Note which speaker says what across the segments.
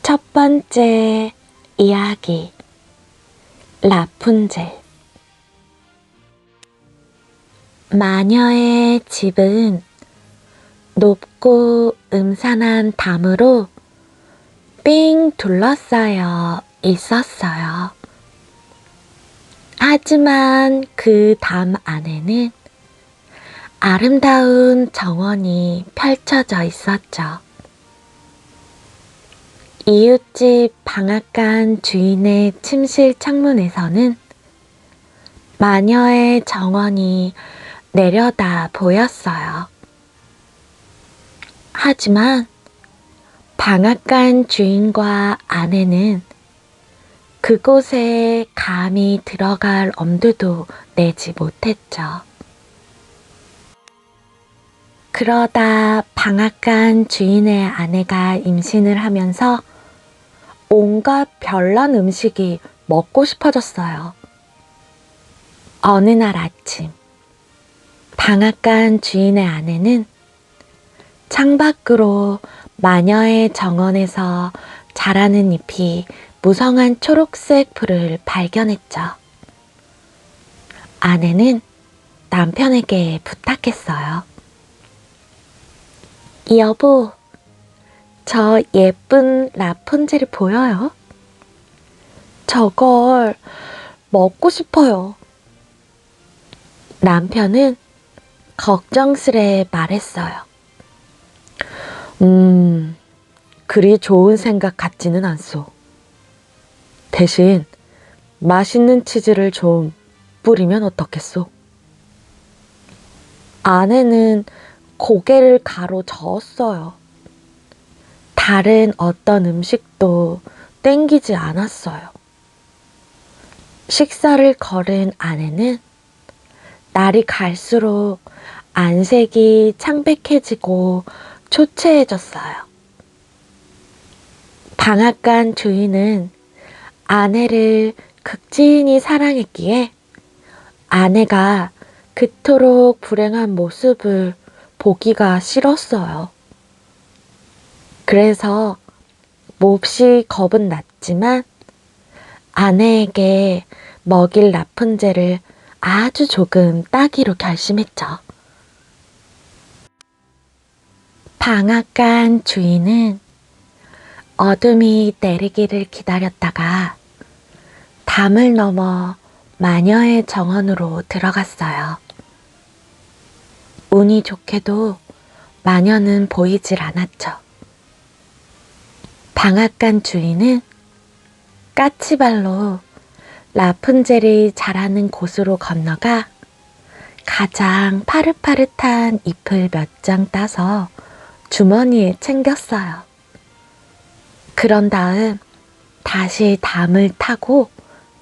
Speaker 1: 첫 번째 이야기, 라푼젤. 마녀의 집은 높고 음산한 담으로 삥 둘러싸여 있었어요. 하지만 그 담 안에는 아름다운 정원이 펼쳐져 있었죠. 이웃집 방앗간 주인의 침실 창문에서는 마녀의 정원이 내려다 보였어요. 하지만 방앗간 주인과 아내는 그곳에 감히 들어갈 엄두도 내지 못했죠. 그러다 방앗간 주인의 아내가 임신을 하면서 온갖 별난 음식이 먹고 싶어졌어요. 어느 날 아침, 방앗간 주인의 아내는 창밖으로 마녀의 정원에서 자라는 잎이 무성한 초록색 풀을 발견했죠. 아내는 남편에게 부탁했어요. 여보, 저 예쁜 라푼젤이 보여요? 저걸 먹고 싶어요. 남편은 걱정스레 말했어요. 그리 좋은 생각 같지는 않소. 대신 맛있는 치즈를 좀 뿌리면 어떻겠소? 아내는 고개를 가로저었어요. 다른 어떤 음식도 땡기지 않았어요. 식사를 거른 아내는 날이 갈수록 안색이 창백해지고 초췌해졌어요. 방앗간 주인은 아내를 극진히 사랑했기에 아내가 그토록 불행한 모습을 보기가 싫었어요. 그래서 몹시 겁은 났지만 아내에게 먹일 라푼젤을 아주 조금 따기로 결심했죠. 방앗간 주인은 어둠이 내리기를 기다렸다가 담을 넘어 마녀의 정원으로 들어갔어요. 운이 좋게도 마녀는 보이질 않았죠. 방앗간 주인은 까치발로 라푼젤이 자라는 곳으로 건너가 가장 파릇파릇한 잎을 몇 장 따서 주머니에 챙겼어요. 그런 다음 다시 담을 타고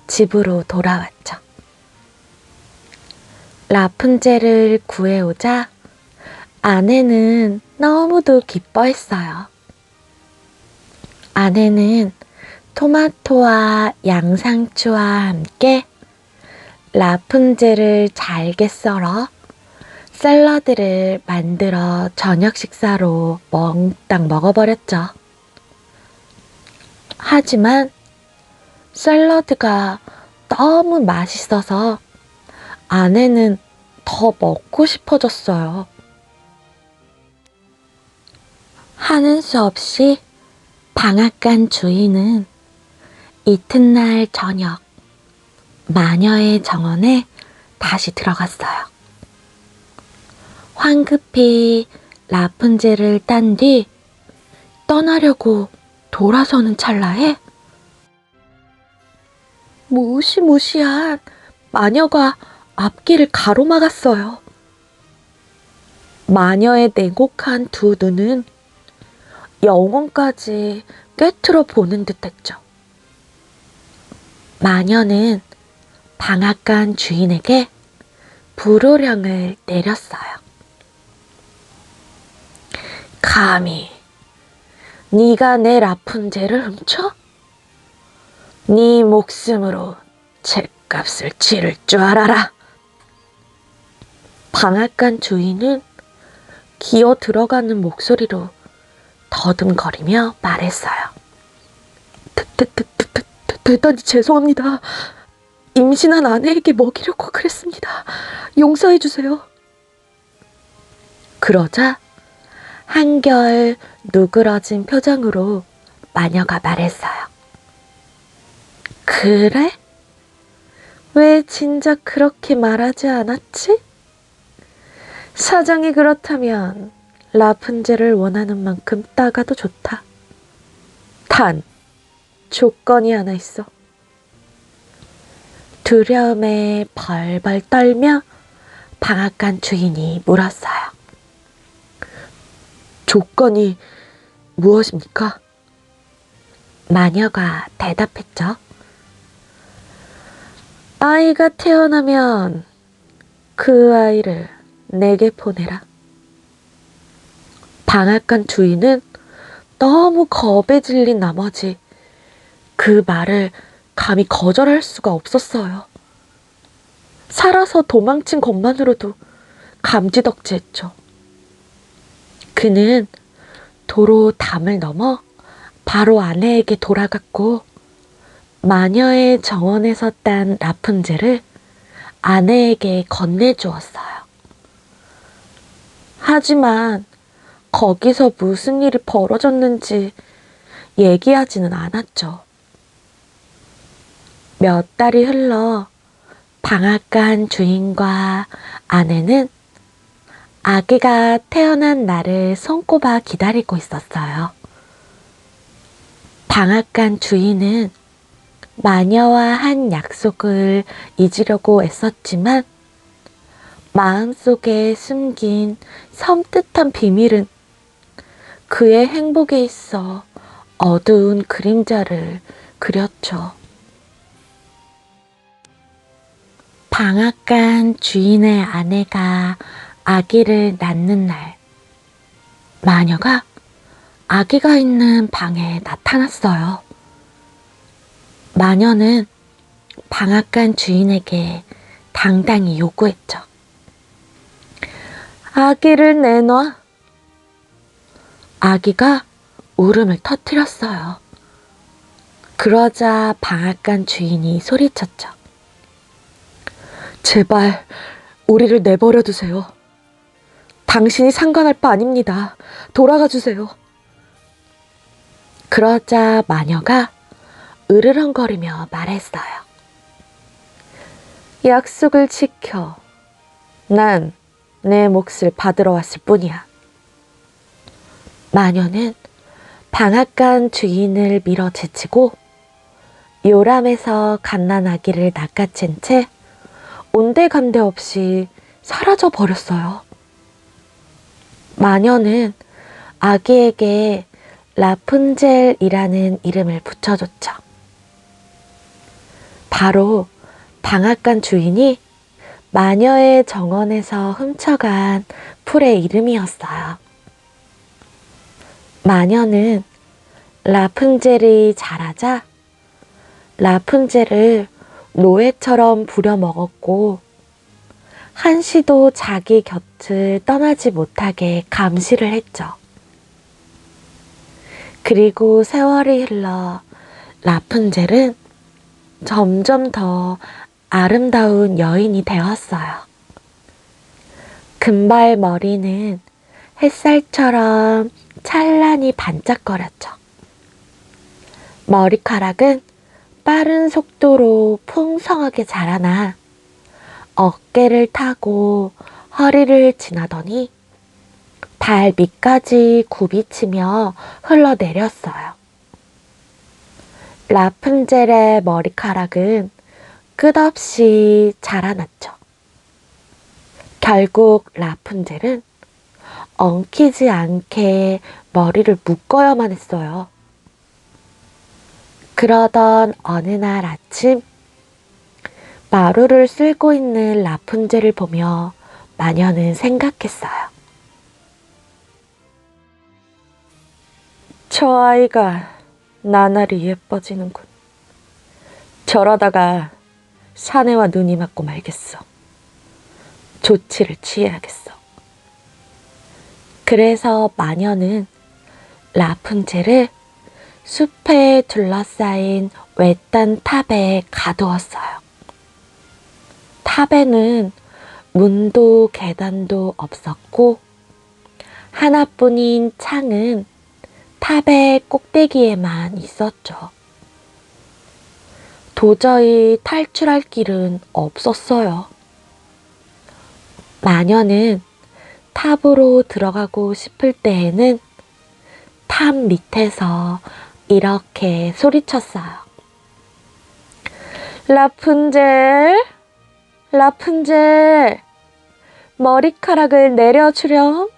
Speaker 1: 집으로 돌아왔죠. 라푼젤을 구해오자 아내는 너무도 기뻐했어요. 아내는 토마토와 양상추와 함께 라푼젤을 잘게 썰어 샐러드를 만들어 저녁 식사로 몽땅 먹어버렸죠. 하지만 샐러드가 너무 맛있어서 아내는 더 먹고 싶어졌어요. 하는 수 없이 방앗간 주인은 이튿날 저녁 마녀의 정원에 다시 들어갔어요. 황급히 라푼젤을 딴 뒤 떠나려고 돌아서는 찰나에 무시무시한 마녀가 앞길을 가로막았어요. 마녀의 냉혹한 두 눈은 영혼까지 꿰뚫어 보는 듯했죠. 마녀는 방앗간 주인에게 불호령을 내렸어요. 감히 네가 내 라푼젤을 훔쳐? 네 목숨으로 죗값을 치를 줄 알아라. 방앗간 주인은 기어 들어가는 목소리로 더듬거리며 말했어요. 대단히 죄송합니다. 임신한 아내에게 먹이려고 그랬습니다. 용서해 주세요. 그러자 한결 누그러진 표정으로 마녀가 말했어요. 그래? 왜 진작 그렇게 말하지 않았지? 사정이 그렇다면 라푼젤을 원하는 만큼 따가도 좋다. 단, 조건이 하나 있어. 두려움에 벌벌 떨며 방앗간 주인이 물었어요. 조건이 무엇입니까? 마녀가 대답했죠. 아이가 태어나면 그 아이를 내게 보내라. 방앗간 주인은 너무 겁에 질린 나머지 그 말을 감히 거절할 수가 없었어요. 살아서 도망친 것만으로도 감지덕지했죠. 그는 도로 담을 넘어 바로 아내에게 돌아갔고 마녀의 정원에서 딴 라푼젤을 아내에게 건네주었어요. 하지만 거기서 무슨 일이 벌어졌는지 얘기하지는 않았죠. 몇 달이 흘러 방앗간 주인과 아내는 아기가 태어난 날을 손꼽아 기다리고 있었어요. 방앗간 주인은 마녀와 한 약속을 잊으려고 애썼지만 마음속에 숨긴 섬뜩한 비밀은 그의 행복에 있어 어두운 그림자를 그렸죠. 방앗간 주인의 아내가 아기를 낳는 날, 마녀가 아기가 있는 방에 나타났어요. 마녀는 방앗간 주인에게 당당히 요구했죠. 아기를 내놔. 아기가 울음을 터뜨렸어요. 그러자 방앗간 주인이 소리쳤죠. 제발 우리를 내버려 두세요. 당신이 상관할 바 아닙니다. 돌아가 주세요. 그러자 마녀가 으르렁거리며 말했어요. 약속을 지켜. 난 내 몫을 받으러 왔을 뿐이야. 마녀는 방앗간 주인을 밀어제치고 요람에서 갓난아기를 낚아챈 채 온데간데 없이 사라져 버렸어요. 마녀는 아기에게 라푼젤이라는 이름을 붙여줬죠. 바로 방앗간 주인이 마녀의 정원에서 훔쳐간 풀의 이름이었어요. 마녀는 라푼젤이 자라자 라푼젤을 노예처럼 부려먹었고 한시도 자기 곁을 떠나지 못하게 감시를 했죠. 그리고 세월이 흘러 라푼젤은 점점 더 아름다운 여인이 되었어요. 금발 머리는 햇살처럼 찬란히 반짝거렸죠. 머리카락은 빠른 속도로 풍성하게 자라나 어깨를 타고 허리를 지나더니 발 밑까지 굽이치며 흘러내렸어요. 라푼젤의 머리카락은 끝없이 자라났죠. 결국 라푼젤은 엉키지 않게 머리를 묶어야만 했어요. 그러던 어느 날 아침, 마루를 쓸고 있는 라푼젤을 보며 마녀는 생각했어요. 저 아이가 나날이 예뻐지는군. 저러다가 사내와 눈이 맞고 말겠어. 조치를 취해야겠어. 그래서 마녀는 라푼젤을 숲에 둘러싸인 외딴 탑에 가두었어요. 탑에는 문도 계단도 없었고 하나뿐인 창은 탑의 꼭대기에만 있었죠. 도저히 탈출할 길은 없었어요. 마녀는 탑으로 들어가고 싶을 때에는 탑 밑에서 이렇게 소리쳤어요. 라푼젤, 라푼젤, 머리카락을 내려주렴.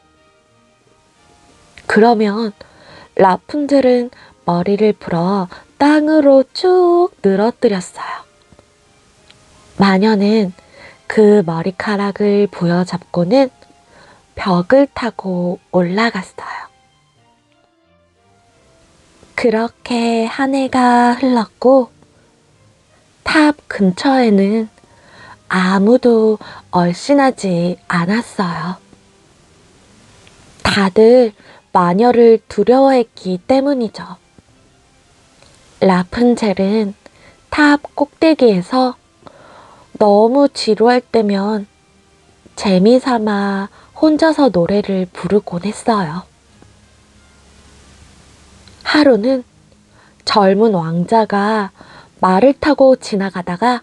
Speaker 1: 그러면 라푼젤은 머리를 풀어 땅으로 쭉 늘어뜨렸어요. 마녀는 그 머리카락을 부여잡고는 벽을 타고 올라갔어요. 그렇게 한 해가 흘렀고 탑 근처에는 아무도 얼씬하지 않았어요. 다들 마녀를 두려워했기 때문이죠. 라푼젤은 탑 꼭대기에서 너무 지루할 때면 재미삼아 혼자서 노래를 부르곤 했어요. 하루는 젊은 왕자가 말을 타고 지나가다가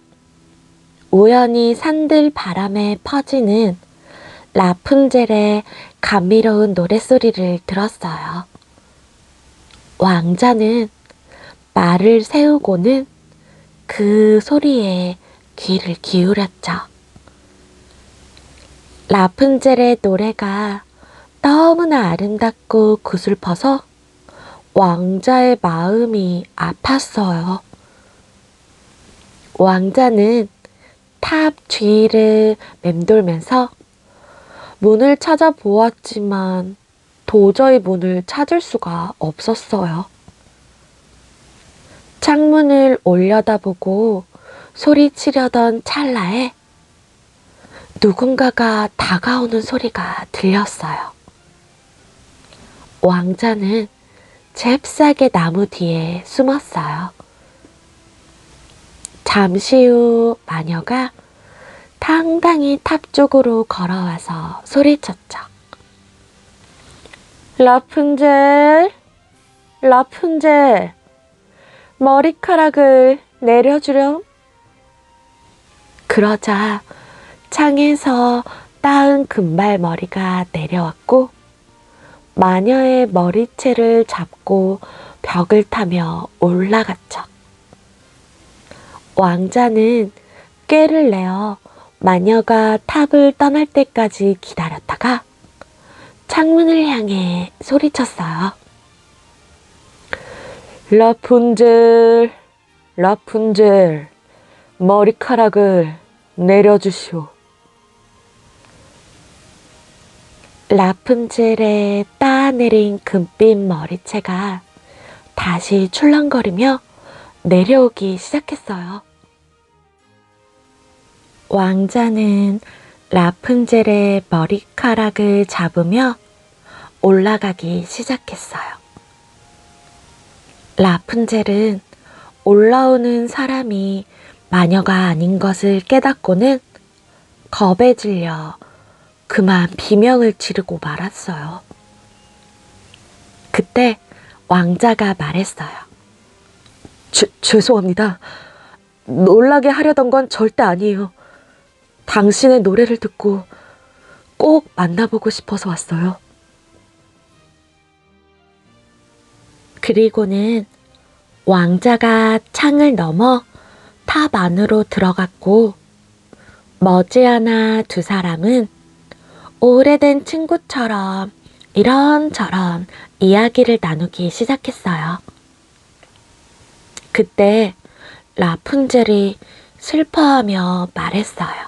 Speaker 1: 우연히 산들 바람에 퍼지는 라푼젤의 감미로운 노랫소리를 들었어요. 왕자는 말을 세우고는 그 소리에 귀를 기울였죠. 라푼젤의 노래가 너무나 아름답고 구슬퍼서 왕자의 마음이 아팠어요. 왕자는 탑 주위를 맴돌면서 문을 찾아보았지만 도저히 문을 찾을 수가 없었어요. 창문을 올려다보고 소리치려던 찰나에 누군가가 다가오는 소리가 들렸어요. 왕자는 잽싸게 나무 뒤에 숨었어요. 잠시 후 마녀가 당당히 탑 쪽으로 걸어와서 소리쳤죠. 라푼젤, 라푼젤, 머리카락을 내려주렴. 그러자 창에서 따은 금발머리가 내려왔고 마녀의 머리채를 잡고 벽을 타며 올라갔죠. 왕자는 꾀를 내어 마녀가 탑을 떠날 때까지 기다렸다가 창문을 향해 소리쳤어요. 라푼젤, 라푼젤, 머리카락을 내려주시오. 라푼젤의 따내린 금빛 머리채가 다시 출렁거리며 내려오기 시작했어요. 왕자는 라푼젤의 머리카락을 잡으며 올라가기 시작했어요. 라푼젤은 올라오는 사람이 마녀가 아닌 것을 깨닫고는 겁에 질려 그만 비명을 지르고 말았어요. 그때 왕자가 말했어요. 죄송합니다. 놀라게 하려던 건 절대 아니에요. 당신의 노래를 듣고 꼭 만나보고 싶어서 왔어요. 그리고는 왕자가 창을 넘어 탑 안으로 들어갔고 머지않아 두 사람은 오래된 친구처럼 이런저런 이야기를 나누기 시작했어요. 그때 라푼젤이 슬퍼하며 말했어요.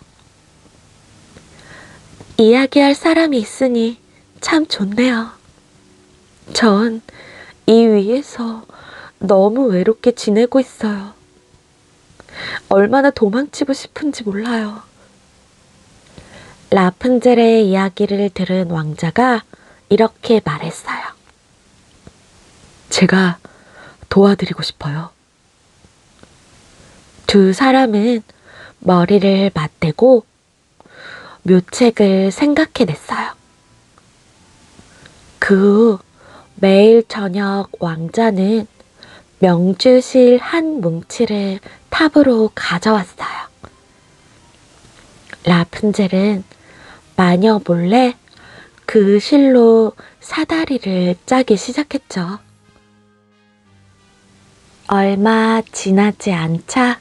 Speaker 1: 이야기할 사람이 있으니 참 좋네요. 전 이 위에서 너무 외롭게 지내고 있어요. 얼마나 도망치고 싶은지 몰라요. 라푼젤의 이야기를 들은 왕자가 이렇게 말했어요. 제가 도와드리고 싶어요. 두 사람은 머리를 맞대고 묘책을 생각해냈어요. 그 후 매일 저녁 왕자는 명주실 한 뭉치를 탑으로 가져왔어요. 라푼젤은 마녀 몰래 그 실로 사다리를 짜기 시작했죠. 얼마 지나지 않자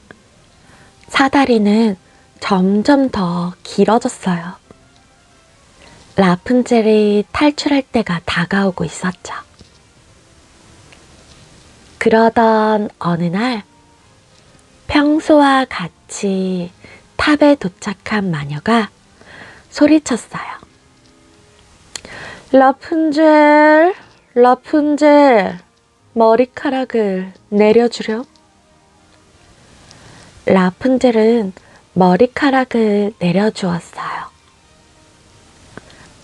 Speaker 1: 사다리는 점점 더 길어졌어요. 라푼젤이 탈출할 때가 다가오고 있었죠. 그러던 어느 날 평소와 같이 탑에 도착한 마녀가 소리쳤어요. 라푼젤, 라푼젤, 머리카락을 내려주렴. 라푼젤은 머리카락을 내려주었어요.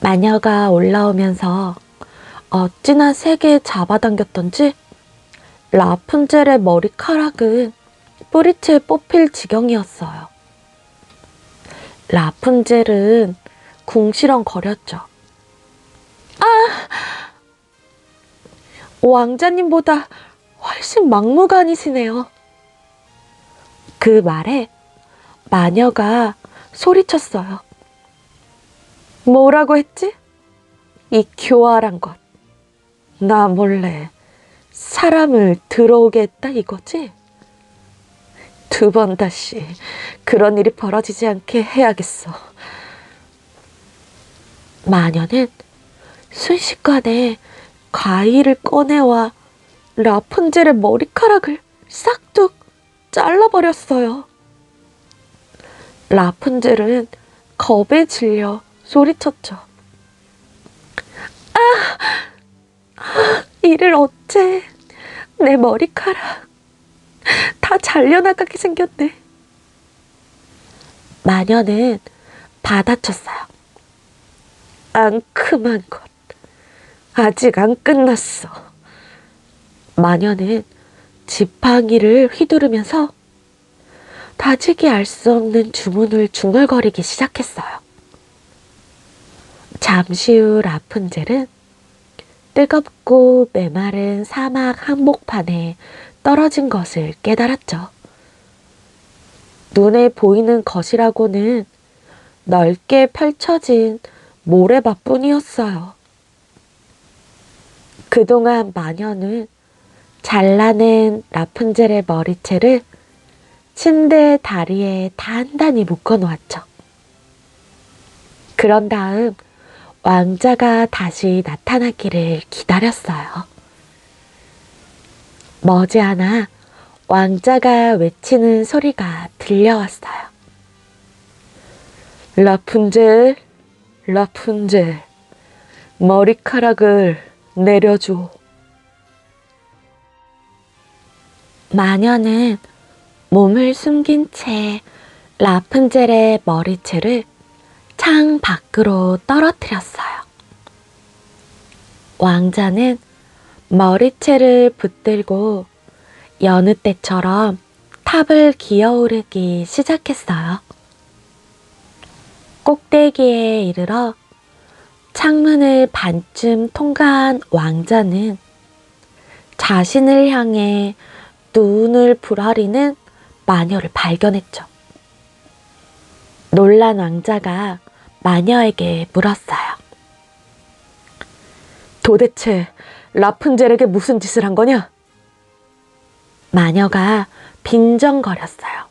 Speaker 1: 마녀가 올라오면서 어찌나 세게 잡아당겼던지 라푼젤의 머리카락은 뿌리채 뽑힐 지경이었어요. 라푼젤은 궁시렁거렸죠. 왕자님보다 훨씬 막무가내시네요. 그 말에 마녀가 소리쳤어요. 뭐라고 했지? 이 교활한 것. 나 몰래 사람을 들어오게 했다 이거지? 두 번 다시 그런 일이 벌어지지 않게 해야겠어. 마녀는 순식간에 가위를 꺼내와 라푼젤의 머리카락을 싹둑 잘라버렸어요. 라푼젤은 겁에 질려 소리쳤죠. 이를 어째. 내 머리카락 다 잘려나가게 생겼네. 마녀는 받아쳤어요. 앙큼한 것. 아직 안 끝났어. 마녀는 지팡이를 휘두르면서 다지기 알 수 없는 주문을 중얼거리기 시작했어요. 잠시 후 라푼젤은 뜨겁고 메마른 사막 한복판에 떨어진 것을 깨달았죠. 눈에 보이는 것이라고는 넓게 펼쳐진 모래밭뿐이었어요. 그동안 마녀는 잘라낸 라푼젤의 머리채를 침대 다리에 단단히 묶어놓았죠. 그런 다음 왕자가 다시 나타나기를 기다렸어요. 머지않아 왕자가 외치는 소리가 들려왔어요. 라푼젤, 라푼젤, 머리카락을 내려줘. 마녀는 몸을 숨긴 채 라푼젤의 머리채를 창 밖으로 떨어뜨렸어요. 왕자는 머리채를 붙들고 여느 때처럼 탑을 기어오르기 시작했어요. 꼭대기에 이르러 창문을 반쯤 통과한 왕자는 자신을 향해 눈을 부라리는 마녀를 발견했죠. 놀란 왕자가 마녀에게 물었어요. 도대체 라푼젤에게 무슨 짓을 한 거냐? 마녀가 빈정거렸어요.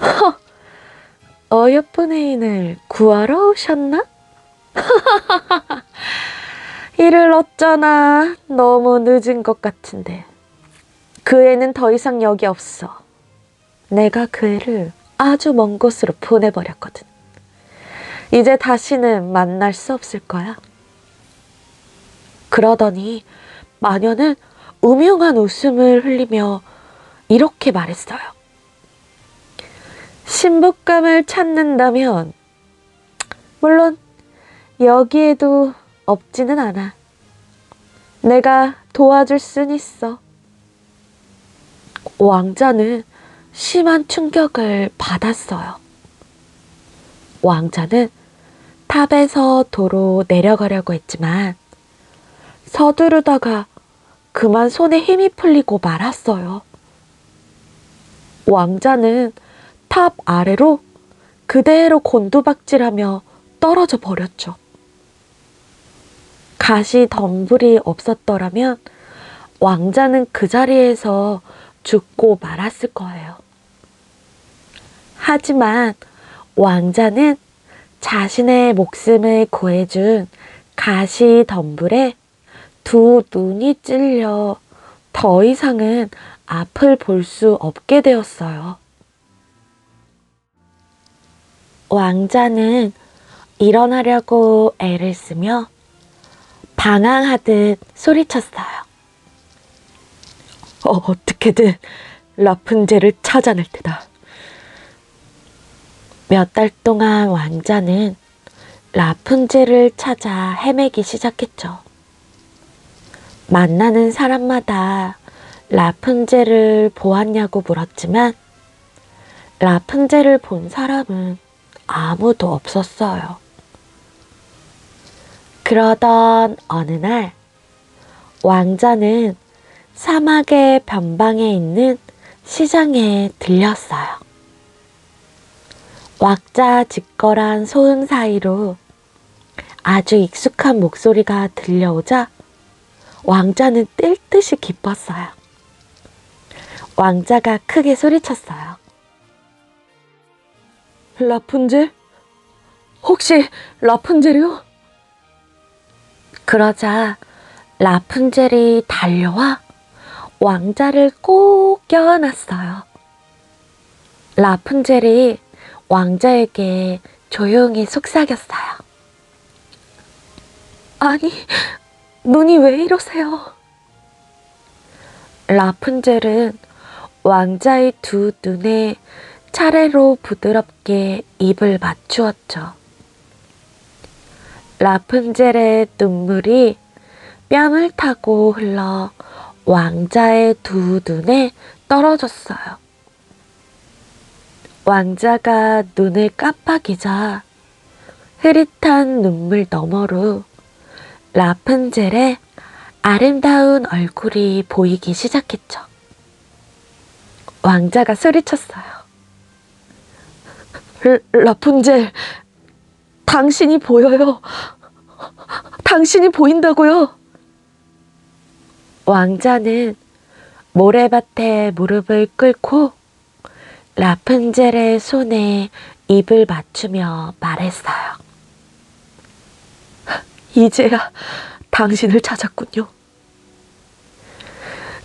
Speaker 1: 허! 어여쁜 애인을 구하러 오셨나? 이를 어쩌나 너무 늦은 것 같은데 그 애는 더 이상 여기 없어. 내가 그 애를 아주 먼 곳으로 보내버렸거든. 이제 다시는 만날 수 없을 거야. 그러더니 마녀는 음흉한 웃음을 흘리며 이렇게 말했어요. 신부감을 찾는다면 물론 여기에도 없지는 않아. 내가 도와줄 순 있어. 왕자는 심한 충격을 받았어요. 왕자는 탑에서 도로 내려가려고 했지만 서두르다가 그만 손에 힘이 풀리고 말았어요. 왕자는 탑 아래로 그대로 곤두박질하며 떨어져 버렸죠. 가시 덤불이 없었더라면 왕자는 그 자리에서 죽고 말았을 거예요. 하지만 왕자는 자신의 목숨을 구해준 가시 덤불에 두 눈이 찔려 더 이상은 앞을 볼 수 없게 되었어요. 왕자는 일어나려고 애를 쓰며 방황하듯 소리쳤어요. 어떻게든 라푼젤을 찾아낼 테다. 몇 달 동안 왕자는 라푼젤을 찾아 헤매기 시작했죠. 만나는 사람마다 라푼젤을 보았냐고 물었지만 라푼젤을 본 사람은 아무도 없었어요. 그러던 어느 날 왕자는 사막의 변방에 있는 시장에 들렸어요. 왁자지껄한 소음 사이로 아주 익숙한 목소리가 들려오자 왕자는 뛸 듯이 기뻤어요. 왕자가 크게 소리쳤어요. 라푼젤? 혹시 라푼젤이요? 그러자 라푼젤이 달려와 왕자를 꼭 껴안았어요. 라푼젤이 왕자에게 조용히 속삭였어요. 아니, 눈이 왜 이러세요? 라푼젤은 왕자의 두 눈에 차례로 부드럽게 입을 맞추었죠. 라푼젤의 눈물이 뺨을 타고 흘러 왕자의 두 눈에 떨어졌어요. 왕자가 눈을 깜빡이자 흐릿한 눈물 너머로 라푼젤의 아름다운 얼굴이 보이기 시작했죠. 왕자가 소리쳤어요. 라푼젤, 당신이 보여요. 당신이 보인다고요. 왕자는 모래밭에 무릎을 꿇고 라푼젤의 손에 입을 맞추며 말했어요. 이제야 당신을 찾았군요.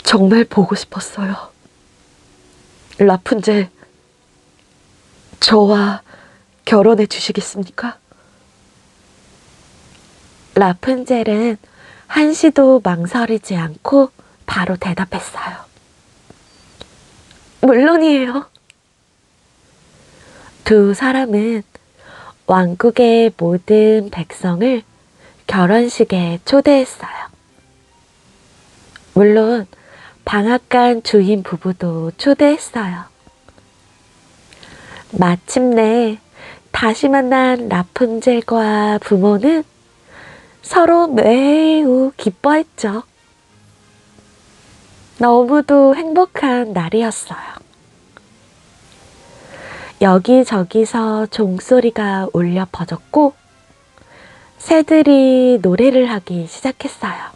Speaker 1: 정말 보고 싶었어요. 라푼젤, 저와 결혼해 주시겠습니까? 라푼젤은 한시도 망설이지 않고 바로 대답했어요. 물론이에요. 두 사람은 왕국의 모든 백성을 결혼식에 초대했어요. 물론 방앗간 주인 부부도 초대했어요. 마침내 다시 만난 라푼젤과 부모는 서로 매우 기뻐했죠. 너무도 행복한 날이었어요. 여기저기서 종소리가 울려 퍼졌고 새들이 노래를 하기 시작했어요.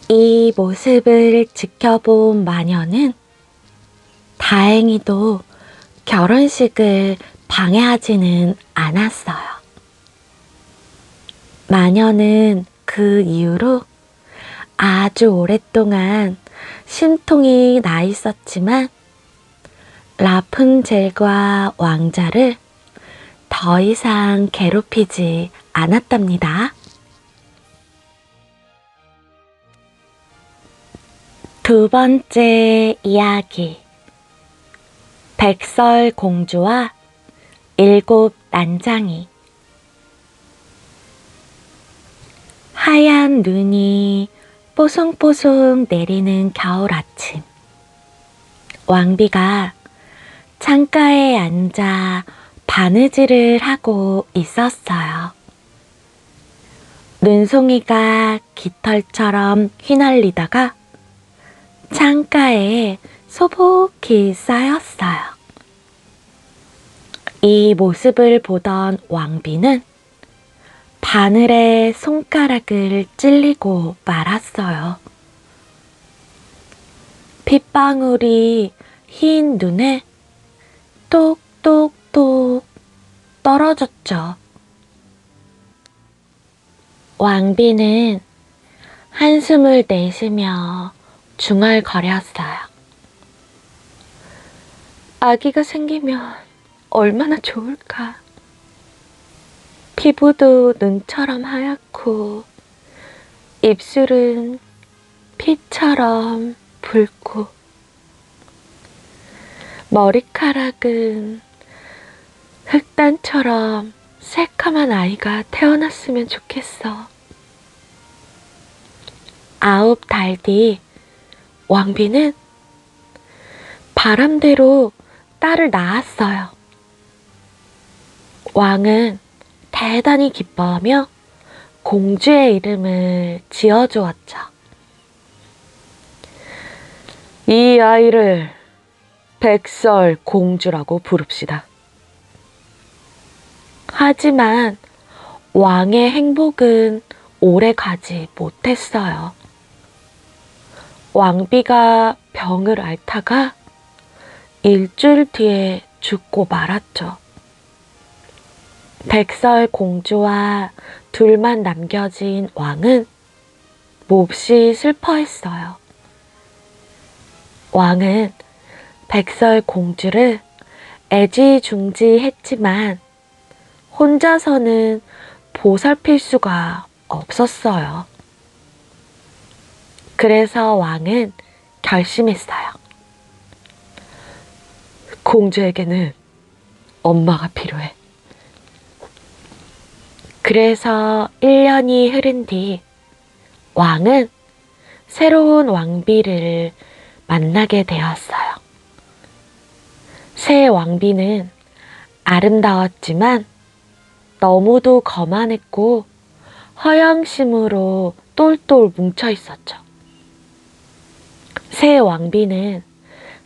Speaker 1: 이 모습을 지켜본 마녀는 다행히도 결혼식을 방해하지는 않았어요. 마녀는 그 이후로 아주 오랫동안 신통이 나 있었지만 라푼젤과 왕자를 더 이상 괴롭히지 않았답니다. 두 번째 이야기. 백설공주와 일곱 난장이. 하얀 눈이 뽀송뽀송 내리는 겨울 아침. 왕비가 창가에 앉아 바느질을 하고 있었어요. 눈송이가 깃털처럼 휘날리다가 창가에 소복히 쌓였어요. 이 모습을 보던 왕비는 바늘에 손가락을 찔리고 말았어요. 핏방울이 흰 눈에 똑똑똑 떨어졌죠. 왕비는 한숨을 내쉬며 중얼거렸어요. 아기가 생기면 얼마나 좋을까. 피부도 눈처럼 하얗고 입술은 피처럼 붉고 머리카락은 흑단처럼 새까만 아이가 태어났으면 좋겠어. 9달 뒤 왕비는 바람대로 딸을 낳았어요. 왕은 대단히 기뻐하며 공주의 이름을 지어주었죠. 이 아이를 백설공주라고 부릅시다. 하지만 왕의 행복은 오래 가지 못했어요. 왕비가 병을 앓다가 일주일 뒤에 죽고 말았죠. 백설공주와 둘만 남겨진 왕은 몹시 슬퍼했어요. 왕은 백설공주를 애지중지했지만 혼자서는 보살필 수가 없었어요. 그래서 왕은 결심했어요. 공주에게는 엄마가 필요해. 그래서 1년이 흐른 뒤 왕은 새로운 왕비를 만나게 되었어요. 새 왕비는 아름다웠지만 너무도 거만했고 허영심으로 똘똘 뭉쳐 있었죠. 새 왕비는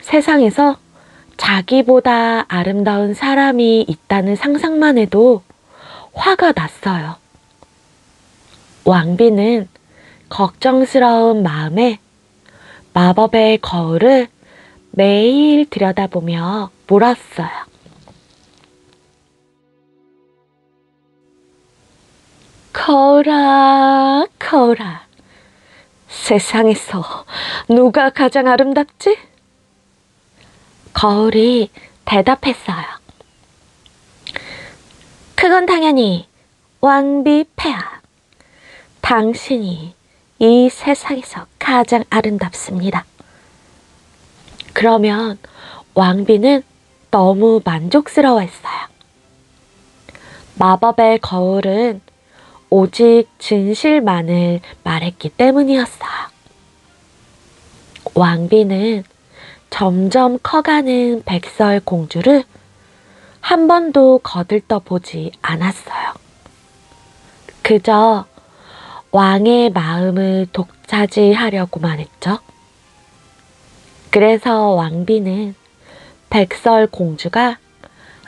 Speaker 1: 세상에서 자기보다 아름다운 사람이 있다는 상상만 해도 화가 났어요. 왕비는 걱정스러운 마음에 마법의 거울을 매일 들여다보며 물었어요. 거울아, 거울아, 세상에서 누가 가장 아름답지? 거울이 대답했어요. 그건 당연히 왕비 폐하. 당신이 이 세상에서 가장 아름답습니다. 그러면 왕비는 너무 만족스러워했어요. 마법의 거울은 오직 진실만을 말했기 때문이었어요. 왕비는 점점 커가는 백설공주를 한 번도 거들떠보지 않았어요. 그저 왕의 마음을 독차지하려고만 했죠. 그래서 왕비는 백설공주가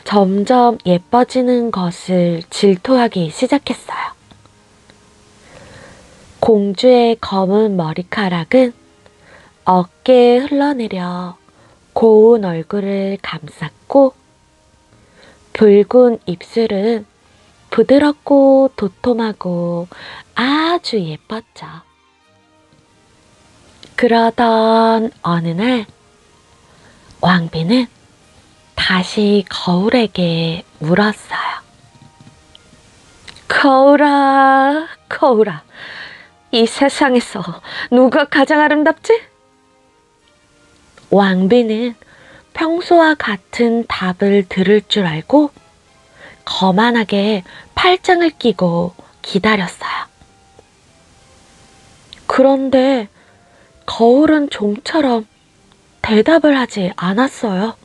Speaker 1: 점점 예뻐지는 것을 질투하기 시작했어요. 공주의 검은 머리카락은 어깨에 흘러내려 고운 얼굴을 감쌌고 붉은 입술은 부드럽고 도톰하고 아주 예뻤죠. 그러던 어느 날 왕비는 다시 거울에게 물었어요. 거울아, 거울아, 이 세상에서 누가 가장 아름답지? 왕비는 평소와 같은 답을 들을 줄 알고 거만하게 팔짱을 끼고 기다렸어요. 그런데 거울은 좀처럼 대답을 하지 않았어요.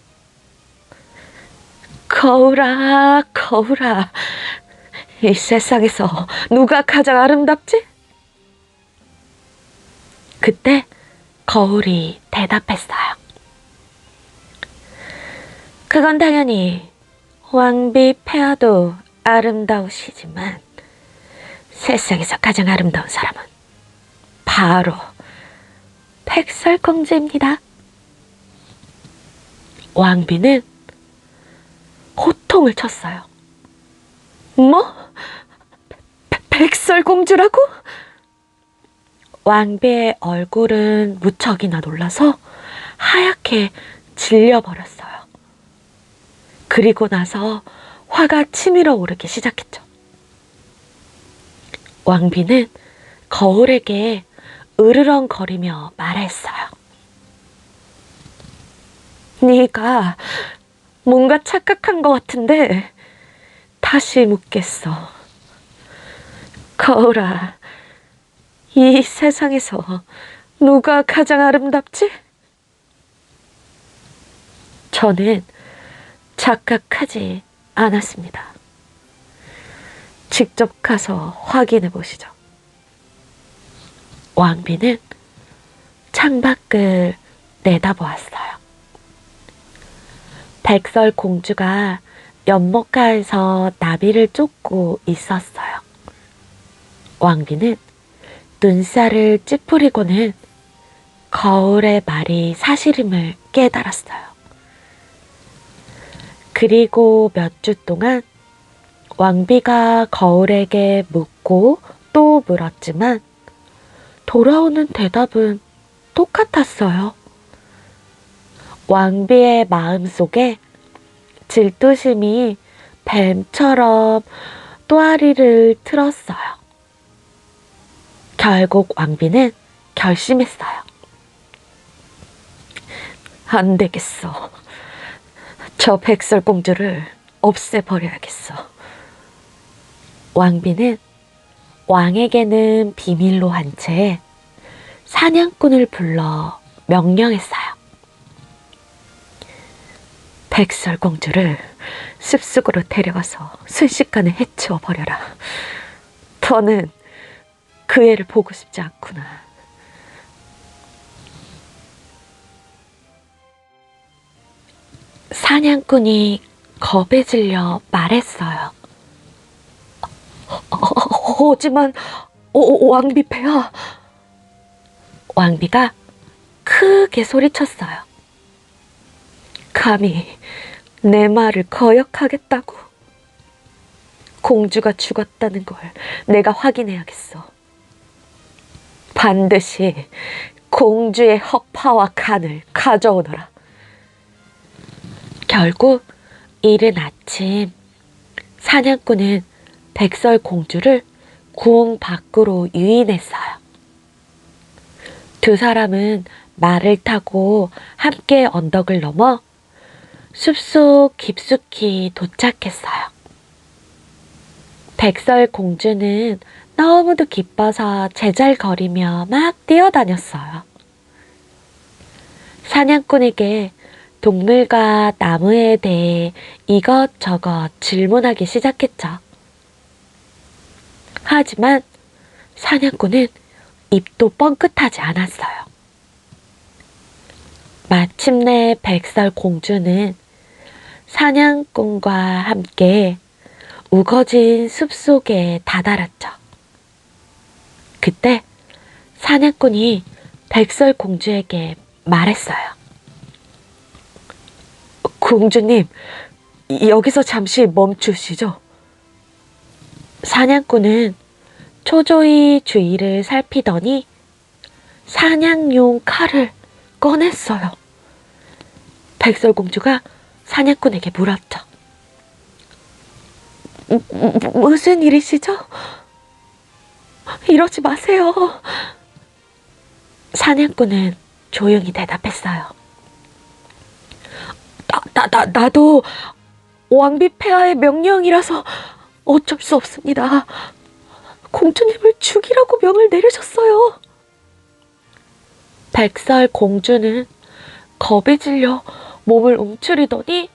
Speaker 1: 거울아, 거울아, 이 세상에서 누가 가장 아름답지? 그때 거울이 대답했어요. 그건 당연히 왕비 폐하도 아름다우시지만 세상에서 가장 아름다운 사람은 바로 백설공주입니다. 왕비는 호통을 쳤어요. 뭐? 백설공주라고? 왕비의 얼굴은 무척이나 놀라서 하얗게 질려버렸어요. 그리고 나서 화가 치밀어 오르기 시작했죠. 왕비는 거울에게 으르렁거리며 말했어요. 네가 뭔가 착각한 것 같은데 다시 묻겠어. 거울아, 이 세상에서 누가 가장 아름답지? 저는 착각하지 않았습니다. 직접 가서 확인해 보시죠. 왕비는 창밖을 내다보았어요. 백설공주가 연못가에서 나비를 쫓고 있었어요. 왕비는 눈살을 찌푸리고는 거울의 말이 사실임을 깨달았어요. 그리고 몇 주 동안 왕비가 거울에게 묻고 또 물었지만 돌아오는 대답은 똑같았어요. 왕비의 마음속에 질투심이 뱀처럼 또아리를 틀었어요. 결국 왕비는 결심했어요. 안 되겠어. 저 백설공주를 없애버려야겠어. 왕비는 왕에게는 비밀로 한 채 사냥꾼을 불러 명령했어요. 백설공주를 숲속으로 데려가서 순식간에 해치워버려라. 더는 그 애를 보고 싶지 않구나. 사냥꾼이 겁에 질려 말했어요. 하지만 왕비 폐하. 왕비가 크게 소리쳤어요. 감히 내 말을 거역하겠다고? 공주가 죽었다는 걸 내가 확인해야겠어. 반드시 공주의 허파와 간을 가져오너라. 결국 이른 아침 사냥꾼은 백설공주를 궁 밖으로 유인했어요. 두 사람은 말을 타고 함께 언덕을 넘어 숲속 깊숙이 도착했어요. 백설공주는 너무도 기뻐서 제잘거리며 막 뛰어다녔어요. 사냥꾼에게 동물과 나무에 대해 이것저것 질문하기 시작했죠. 하지만 사냥꾼은 입도 뻥끗하지 않았어요. 마침내 백설공주는 사냥꾼과 함께 우거진 숲속에 다다랐죠. 그때 사냥꾼이 백설공주에게 말했어요. 공주님, 여기서 잠시 멈추시죠. 사냥꾼은 초조히 주위를 살피더니 사냥용 칼을 꺼냈어요. 백설공주가 사냥꾼에게 물었죠. 무슨 일이시죠? 이러지 마세요. 사냥꾼은 조용히 대답했어요. 나도 왕비 폐하의 명령이라서 어쩔 수 없습니다. 공주님을 죽이라고 명을 내리셨어요. 백설 공주는 겁에 질려 몸을 움츠리더니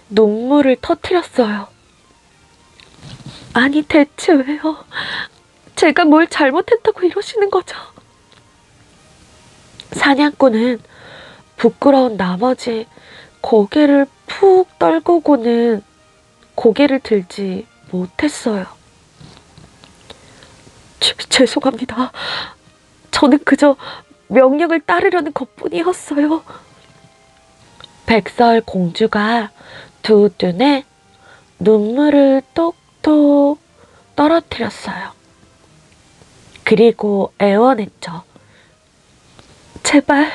Speaker 1: 눈물을 터뜨렸어요. 아니 대체 왜요? 제가 뭘 잘못했다고 이러시는 거죠? 사냥꾼은 부끄러운 나머지 고개를 푹 떨구고는 고개를 들지 못했어요. 죄송합니다. 저는 그저 명령을 따르려는 것뿐이었어요. 백설 공주가 두 눈에 눈물을 똑똑 떨어뜨렸어요. 그리고 애원했죠. 제발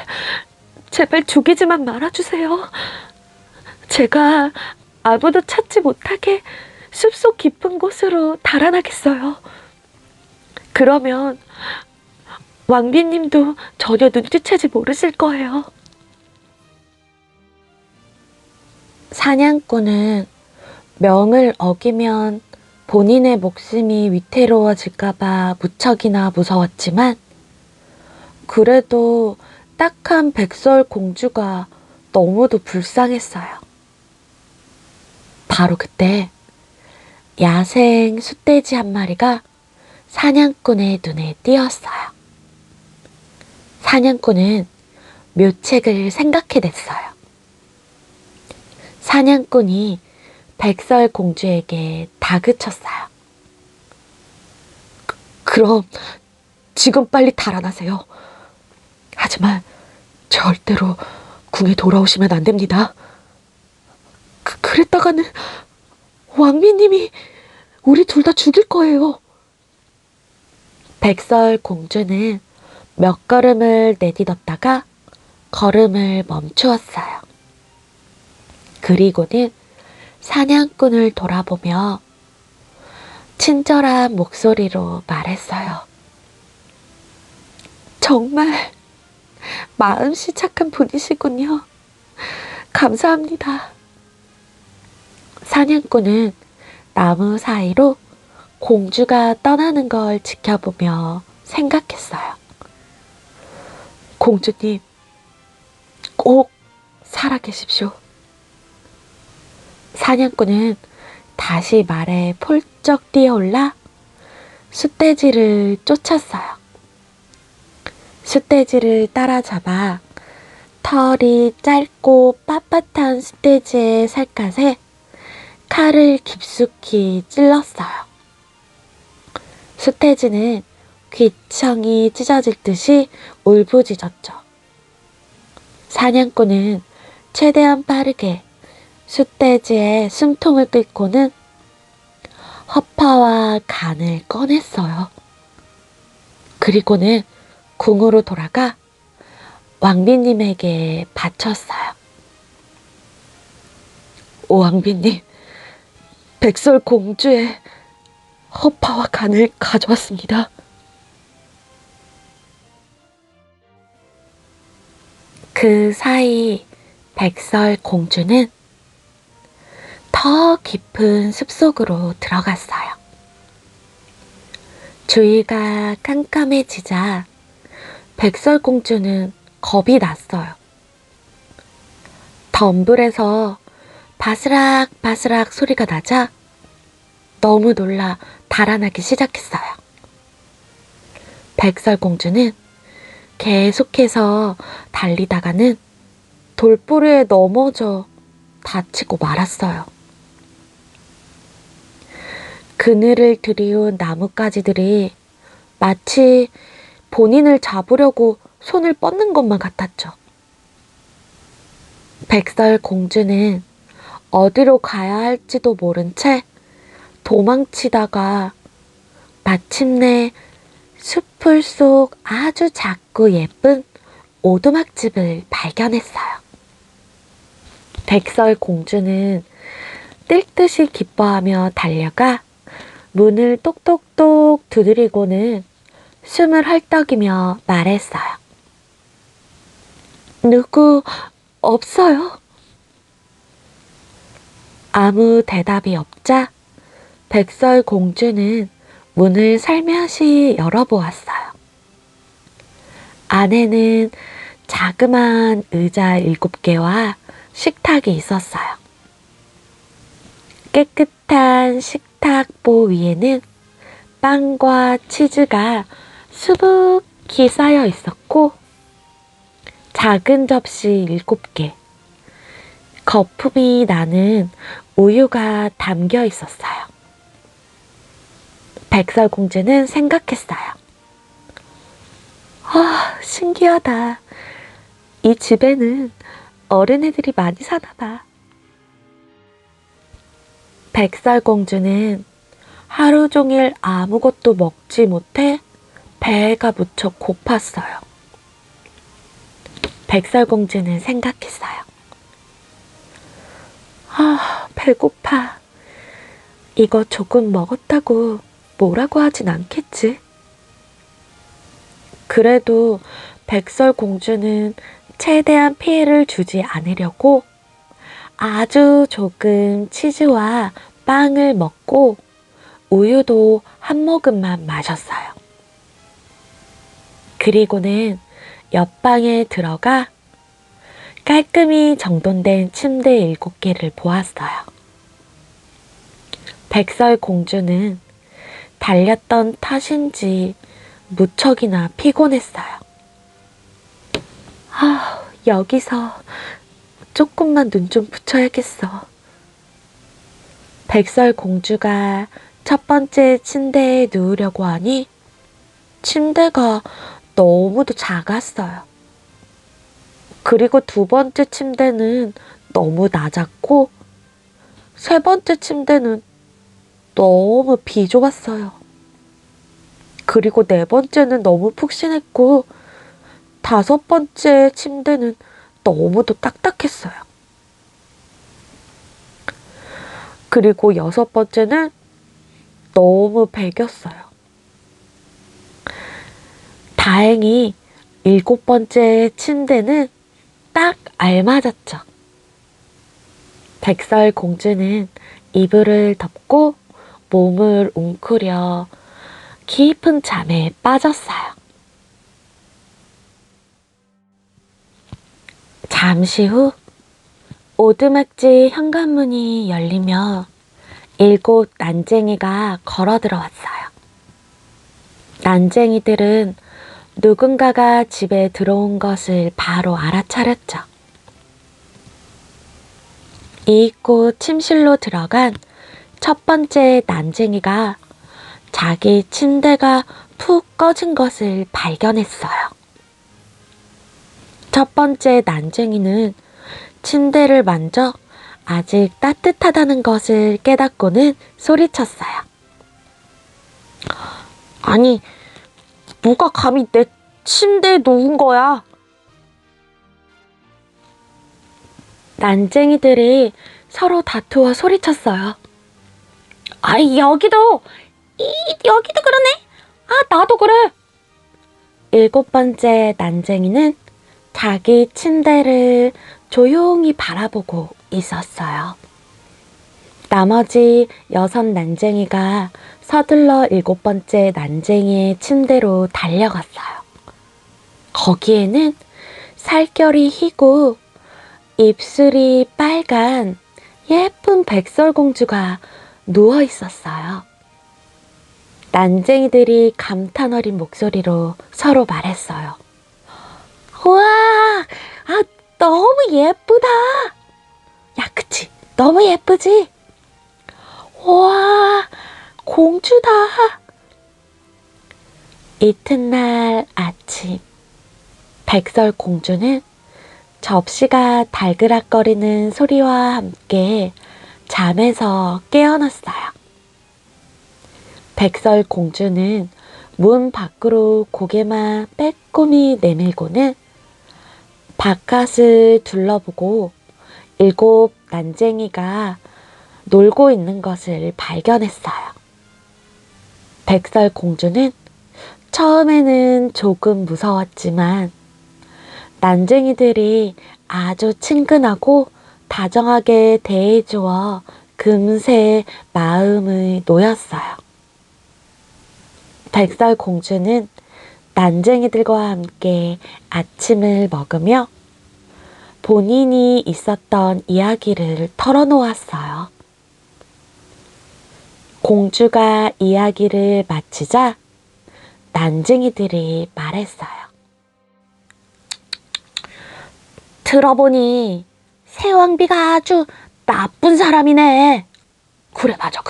Speaker 1: 죽이지만 말아주세요. 제가 아무도 찾지 못하게 숲속 깊은 곳으로 달아나겠어요. 그러면 왕비님도 전혀 눈치채지 모르실 거예요. 사냥꾼은 명을 어기면 본인의 목숨이 위태로워질까봐 무척이나 무서웠지만 그래도 딱한 백설 공주가 너무도 불쌍했어요. 바로 그때 야생 숫돼지 한 마리가 사냥꾼의 눈에 띄었어요. 사냥꾼은 묘책을 생각해냈어요. 사냥꾼이 백설 공주에게 다그쳤어요. 그럼 지금 빨리 달아나세요. 하지만 절대로 궁에 돌아오시면 안 됩니다. 그랬다가는 왕비님이 우리 둘 다 죽일 거예요. 백설 공주는 몇 걸음을 내딛었다가 걸음을 멈추었어요. 그리고는 사냥꾼을 돌아보며 친절한 목소리로 말했어요. 정말 마음씨 착한 분이시군요. 감사합니다. 사냥꾼은 나무 사이로 공주가 떠나는 걸 지켜보며 생각했어요. 공주님, 꼭 살아계십시오. 사냥꾼은 다시 말에 폴쩍 뛰어올라 숫돼지를 쫓았어요. 숫돼지를 따라잡아 털이 짧고 빳빳한 숫돼지의 살갗에 칼을 깊숙이 찔렀어요. 숫돼지는 귀청이 찢어질 듯이 울부짖었죠. 사냥꾼은 최대한 빠르게 숫돼지의 숨통을 뚫고는 허파와 간을 꺼냈어요. 그리고는 궁으로 돌아가 왕비님에게 바쳤어요. 왕비님, 백설 공주의 허파와 간을 가져왔습니다. 그 사이 백설 공주는 더 깊은 숲속으로 들어갔어요. 주위가 깜깜해지자 백설 공주는 겁이 났어요. 덤불에서 바스락바스락 소리가 나자 너무 놀라 달아나기 시작했어요. 백설 공주는 계속해서 달리다가는 돌부리에 넘어져 다치고 말았어요. 그늘을 들이운 나뭇가지들이 마치 본인을 잡으려고 손을 뻗는 것만 같았죠. 백설 공주는 어디로 가야 할지도 모른 채 도망치다가 마침내 숲풀 속 아주 작고 예쁜 오두막집을 발견했어요. 백설 공주는 뛸 듯이 기뻐하며 달려가 문을 똑똑똑 두드리고는 숨을 헐떡이며 말했어요. 누구 없어요? 아무 대답이 없자 백설 공주는 문을 살며시 열어보았어요. 안에는 자그마한 의자 7개와 식탁이 있었어요. 깨끗한 식탁보 위에는 빵과 치즈가 수북히 쌓여 있었고, 작은 접시 7개, 거품이 나는 우유가 담겨 있었어요. 백설공주는 생각했어요. 신기하다. 이 집에는 어린애들이 많이 사나 봐. 백설공주는 하루 종일 아무것도 먹지 못해 배가 무척 고팠어요. 백설공주는 생각했어요. 배고파. 이거 조금 먹었다고 뭐라고 하진 않겠지? 그래도 백설공주는 최대한 피해를 주지 않으려고 아주 조금 치즈와 빵을 먹고 우유도 한 모금만 마셨어요. 그리고는 옆방에 들어가 깔끔히 정돈된 침대 7개를 보았어요. 백설공주는 달렸던 탓인지 무척이나 피곤했어요. 여기서 조금만 눈 좀 붙여야겠어. 백설공주가 첫 번째 침대에 누우려고 하니 침대가 너무도 작았어요. 그리고 두 번째 침대는 너무 낮았고, 세 번째 침대는 너무 비좁았어요. 그리고 네 번째는 너무 푹신했고, 다섯 번째 침대는 너무도 딱딱했어요. 그리고 여섯 번째는 너무 배겼어요. 다행히 7번째 침대는 딱 알맞았죠. 백설공주는 이불을 덮고 몸을 웅크려 깊은 잠에 빠졌어요. 잠시 후 오두막집 현관문이 열리며 7 난쟁이가 걸어 들어왔어요. 난쟁이들은 누군가가 집에 들어온 것을 바로 알아차렸죠. 이윽고 침실로 들어간 첫 번째 난쟁이가 자기 침대가 푹 꺼진 것을 발견했어요. 첫 번째 난쟁이는 침대를 만져 아직 따뜻하다는 것을 깨닫고는 소리쳤어요. 아니, 누가 감히 내 침대에 누운 거야? 난쟁이들이 서로 다투어 소리쳤어요. 여기도 그러네. 나도 그래. 7번째 난쟁이는 자기 침대를 조용히 바라보고 있었어요. 나머지 6 난쟁이가 서둘러 7번째 난쟁이의 침대로 달려갔어요. 거기에는 살결이 희고 입술이 빨간 예쁜 백설공주가 누워 있었어요. 난쟁이들이 감탄 어린 목소리로 서로 말했어요. 우와, 너무 예쁘다. 야, 그치? 너무 예쁘지? 우와, 공주다. 이튿날 아침, 백설공주는 접시가 달그락거리는 소리와 함께 잠에서 깨어났어요. 백설공주는 문 밖으로 고개만 빼꼼히 내밀고는 바깥을 둘러보고 7 난쟁이가 놀고 있는 것을 발견했어요. 백설공주는 처음에는 조금 무서웠지만 난쟁이들이 아주 친근하고 다정하게 대해주어 금세 마음이 놓였어요. 백설공주는 난쟁이들과 함께 아침을 먹으며 본인이 있었던 이야기를 털어놓았어요. 공주가 이야기를 마치자 난쟁이들이 말했어요. 들어보니 새왕비가 아주 나쁜 사람이네. 그래 맞아.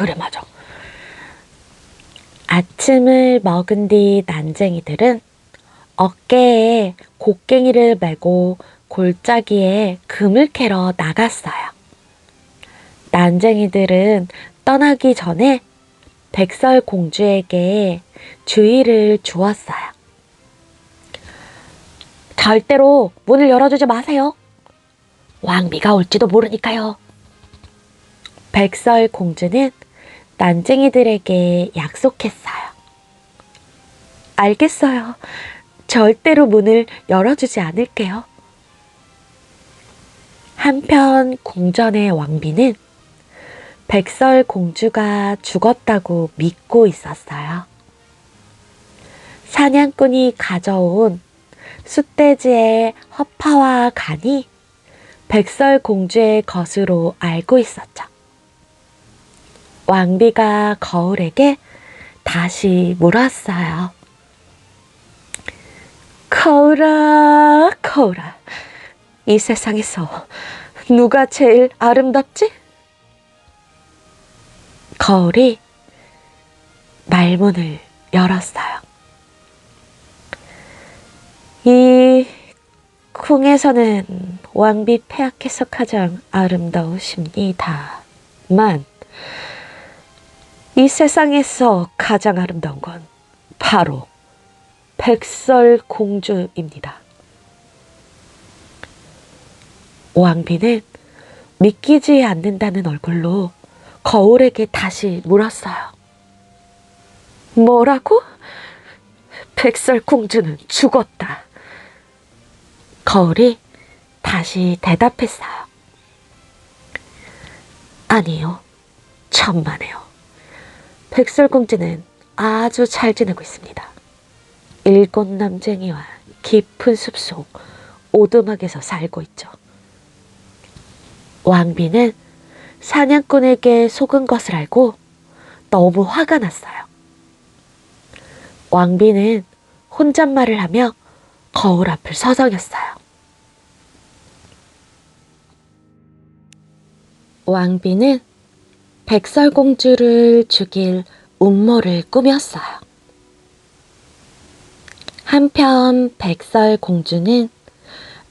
Speaker 1: 아침을 먹은 뒤 난쟁이들은 어깨에 곡괭이를 메고 골짜기에 금을 캐러 나갔어요. 난쟁이들은 떠나기 전에 백설공주에게 주의를 주었어요. 절대로 문을 열어주지 마세요. 왕비가 올지도 모르니까요. 백설공주는 난쟁이들에게 약속했어요. 알겠어요. 절대로 문을 열어주지 않을게요. 한편 궁전의 왕비는 백설공주가 죽었다고 믿고 있었어요. 사냥꾼이 가져온 숫돼지의 허파와 간이 백설공주의 것으로 알고 있었죠. 왕비가 거울에게 다시 물었어요. 거울아, 거울아, 이 세상에서 누가 제일 아름답지? 거울이 말문을 열었어요. 이 궁에서는 왕비 폐하께서 가장 아름다우십니다만 이 세상에서 가장 아름다운 건 바로 백설공주입니다. 왕비는 믿기지 않는다는 얼굴로 거울에게 다시 물었어요. 뭐라고? 백설공주는 죽었다. 거울이 다시 대답했어요. 아니요, 천만에요. 백설공주는 아주 잘 지내고 있습니다. 일곱 남쟁이와 깊은 숲속 오두막에서 살고 있죠. 왕비는 사냥꾼에게 속은 것을 알고 너무 화가 났어요. 왕비는 혼잣말을 하며 거울 앞을 서성였어요. 왕비는 백설공주를 죽일 음모를 꾸몄어요. 한편 백설공주는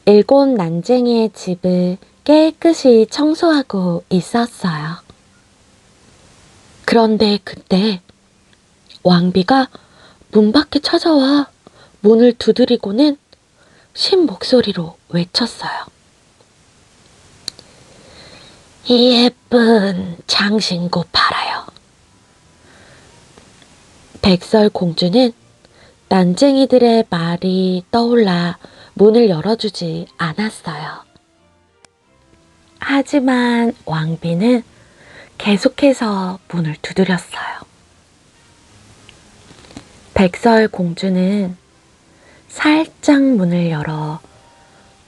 Speaker 1: 일곱 난쟁이의 집을 깨끗이 청소하고 있었어요. 그런데 그때 왕비가 문 밖에 찾아와 문을 두드리고는 신 목소리로 외쳤어요. 이 예쁜 장신구 팔아요. 백설공주는 난쟁이들의 말이 떠올라 문을 열어주지 않았어요. 하지만 왕비는 계속해서 문을 두드렸어요. 백설공주는 살짝 문을 열어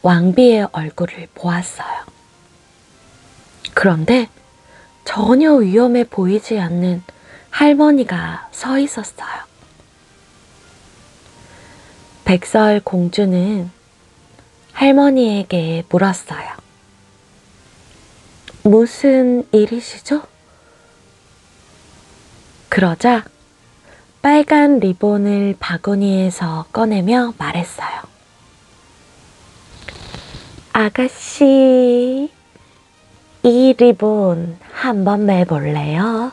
Speaker 1: 왕비의 얼굴을 보았어요. 그런데 전혀 위험해 보이지 않는 할머니가 서 있었어요. 백설공주는 할머니에게 물었어요. 무슨 일이시죠? 그러자 빨간 리본을 바구니에서 꺼내며 말했어요. 아가씨, 이 리본 한번 매볼래요?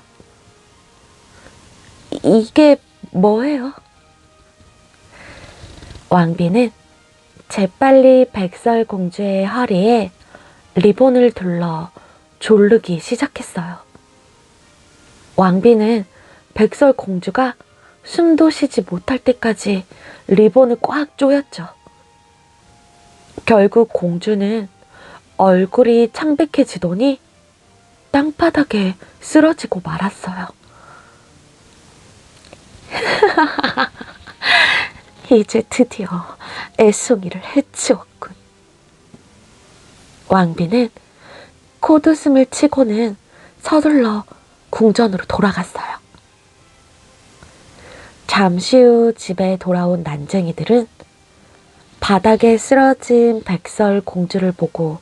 Speaker 1: 이게 뭐예요? 왕비는 재빨리 백설공주의 허리에 리본을 둘러 조르기 시작했어요. 왕비는 백설공주가 숨도 쉬지 못할 때까지 리본을 꽉 조였죠. 결국 공주는 얼굴이 창백해지더니 땅바닥에 쓰러지고 말았어요. 이제 드디어 애송이를 해치웠군. 왕비는 콧웃음을 치고는 서둘러 궁전으로 돌아갔어요. 잠시 후 집에 돌아온 난쟁이들은 바닥에 쓰러진 백설 공주를 보고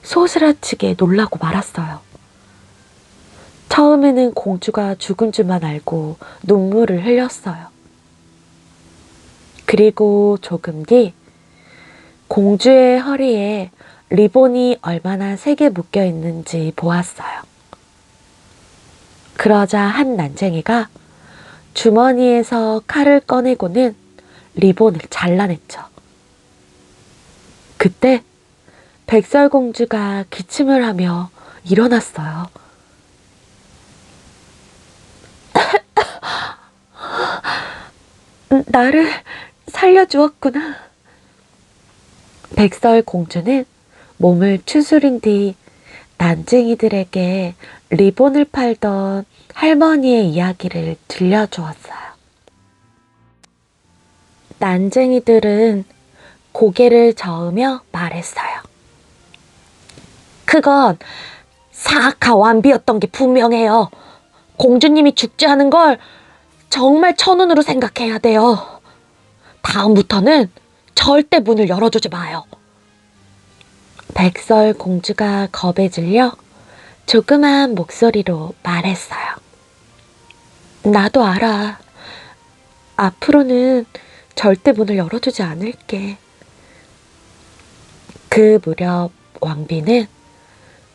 Speaker 1: 소스라치게 놀라고 말았어요. 처음에는 공주가 죽은 줄만 알고 눈물을 흘렸어요. 그리고 조금 뒤 공주의 허리에 리본이 얼마나 세게 묶여 있는지 보았어요. 그러자 한 난쟁이가 주머니에서 칼을 꺼내고는 리본을 잘라냈죠. 그때 백설공주가 기침을 하며 일어났어요. 나를 살려주었구나. 백설공주는 몸을 추스린 뒤 난쟁이들에게 리본을 팔던 할머니의 이야기를 들려주었어요. 난쟁이들은 고개를 저으며 말했어요. 그건 사악한 완비였던 게 분명해요. 공주님이 죽지 않은 걸 정말 천운으로 생각해야 돼요. 다음부터는 절대 문을 열어주지 마요. 백설공주가 겁에 질려 조그만 목소리로 말했어요. 나도 알아. 앞으로는 절대 문을 열어주지 않을게. 그 무렵 왕비는